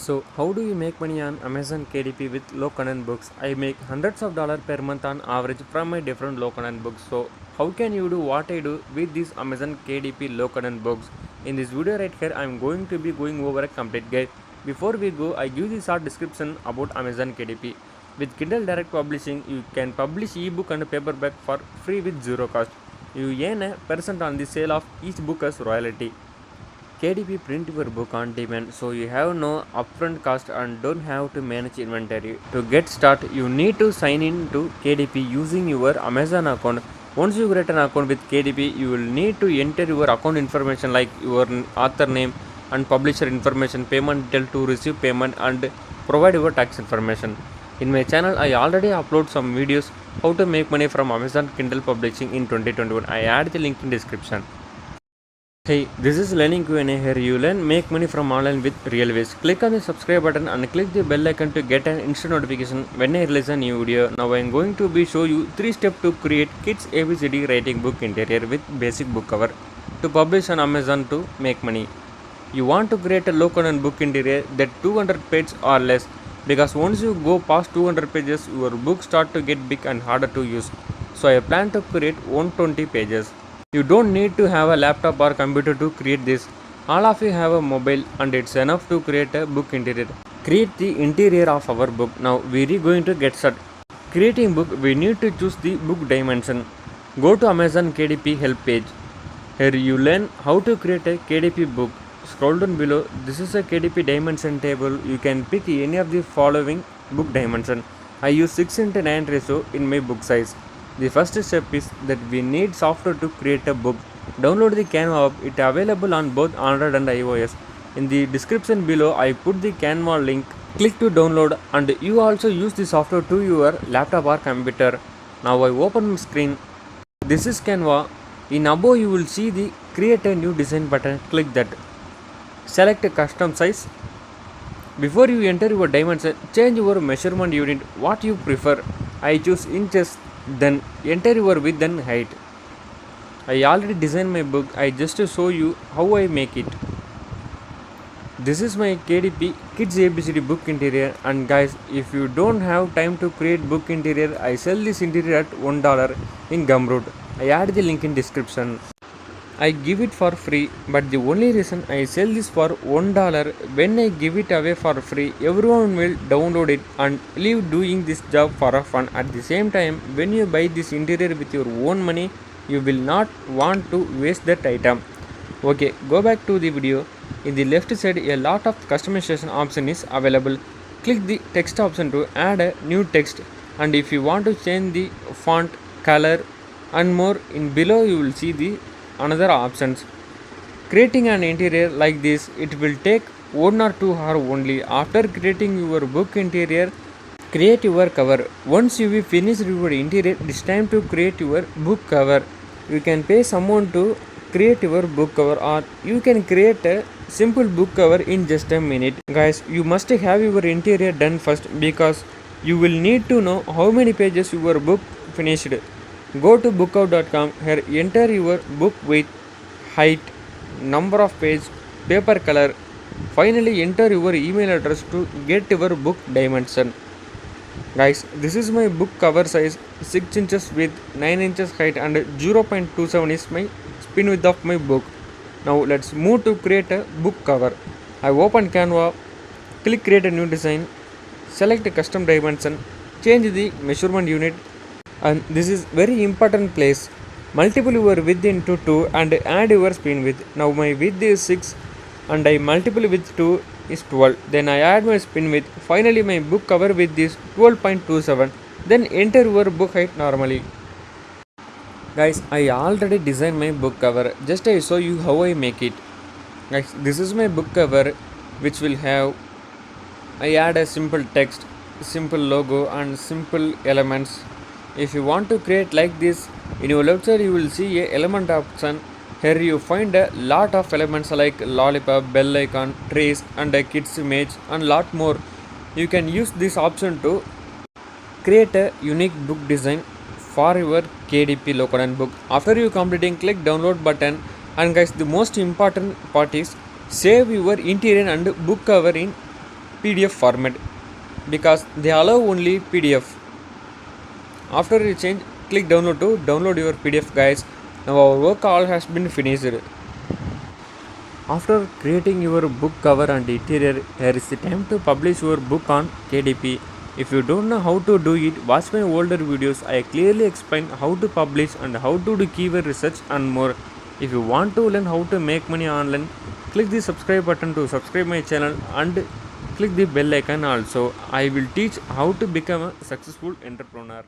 So, how do you make money on Amazon KDP with low content books? I make hundreds of dollars per month on average from my different low content books. So, how can you do what I do with these Amazon KDP low content books? In this video right here, I am going to be going over a complete guide. Before we go, I give this short description about Amazon KDP. With Kindle Direct Publishing, you can publish ebook and paperback for free with zero cost. You earn a percent on the sale of each book as royalty. KDP print your book on demand, so you have no upfront cost and don't have to manage inventory. To get started, you need to sign in to KDP using your Amazon account. Once you create an account with KDP, you will need to enter your account information like your author name and publisher information, payment detail to receive payment, and provide your tax information. In my channel, I already upload some videos how to make money from Amazon Kindle Publishing in 2021. I add the link in description. Hey, this is Learning Q&A. Here you learn make money from online with real ways. Click on the subscribe button and click the bell icon to get an instant notification when I release a new video. Now I am going to be show you 3 steps to create Kids ABCD writing book interior with basic book cover to publish on Amazon to make money. You want to create a low content book interior that 200 pages or less, because once you go past 200 pages your book start to get big and harder to use. So I plan to create 120 pages. You don't need to have a laptop or computer to create this. All of you have a mobile and it's enough to create a book interior. Create the interior of our book. Now we are going to get started. Creating book, we need to choose the book dimension. Go to Amazon KDP help page. Here you learn how to create a KDP book. Scroll down below. This is a KDP dimension table. You can pick any of the following book dimension. I use 6:9 ratio in my book size. The first step is that we need software to create a book. Download the Canva app. It is available on both Android and iOS. In the description below, I put the Canva link. Click to download and you also use the software to your laptop or computer. Now I open my screen. This is Canva. In above you will see the create a new design button. Click that. Select a custom size. Before you enter your dimension, change your measurement unit what you prefer. I choose inches. Then enter your width and height. I already designed my book. I just show you how I make it. This is my KDP Kids ABCD book interior, and guys, if you don't have time to create book interior, I sell this interior at $1 in Gumroad. I add the link in description. I give it for free, but the only reason I sell this for $1, when I give it away for free, everyone will download it and leave doing this job for a fun. At the same time, when you buy this interior with your own money, you will not want to waste that item. Okay, go back to the video. In the left side, a lot of customization option is available. Click the text option to add a new text, and if you want to change the font, color and more, in below you will see the another options. Creating an interior like this, it will take 1 or 2 hours only. After creating your book interior, create your cover. Once you finish your interior, it's time to create your book cover. You can pay someone to create your book cover, or you can create a simple book cover in just a minute. Guys, you must have your interior done first, because you will need to know how many pages your book finished. Go to bookout.com. Here enter your book weight, height, number of pages, paper color. Finally enter your email address to get your book dimension. Guys, this is my book cover size, 6 inches width, 9 inches height and 0.27 is my spin width of my book. Now let's move to create a book cover. I open Canva, click create a new design, select a custom dimension, change the measurement unit, and this is very important place. Multiple your width into 2 and add your spin width. Now my width is 6 and I multiple with 2 is 12. Then I add my spin width. Finally my book cover width is 12.27. Then enter your book height normally. Guys, I already designed my book cover. Just I show you how I make it. Guys, this is my book cover, which will have, I add a simple text, simple logo and simple elements. If you want to create like this, in your left side you will see a element option. Here you find a lot of elements like lollipop, bell icon, trees and a kid's image and lot more. You can use this option to create a unique book design for your KDP low content book. After you completing, click download button, and guys, the most important part is save your interior and book cover in PDF format because they allow only PDF. After you change, click download to download your PDF, guys. Now our work all has been finished. After creating your book cover and interior, here is the time to publish your book on KDP. If you don't know how to do it, watch my older videos. I clearly explain how to publish and how to do keyword research and more. If you want to learn how to make money online, click the subscribe button to subscribe my channel and click the bell icon also. I will teach how to become a successful entrepreneur.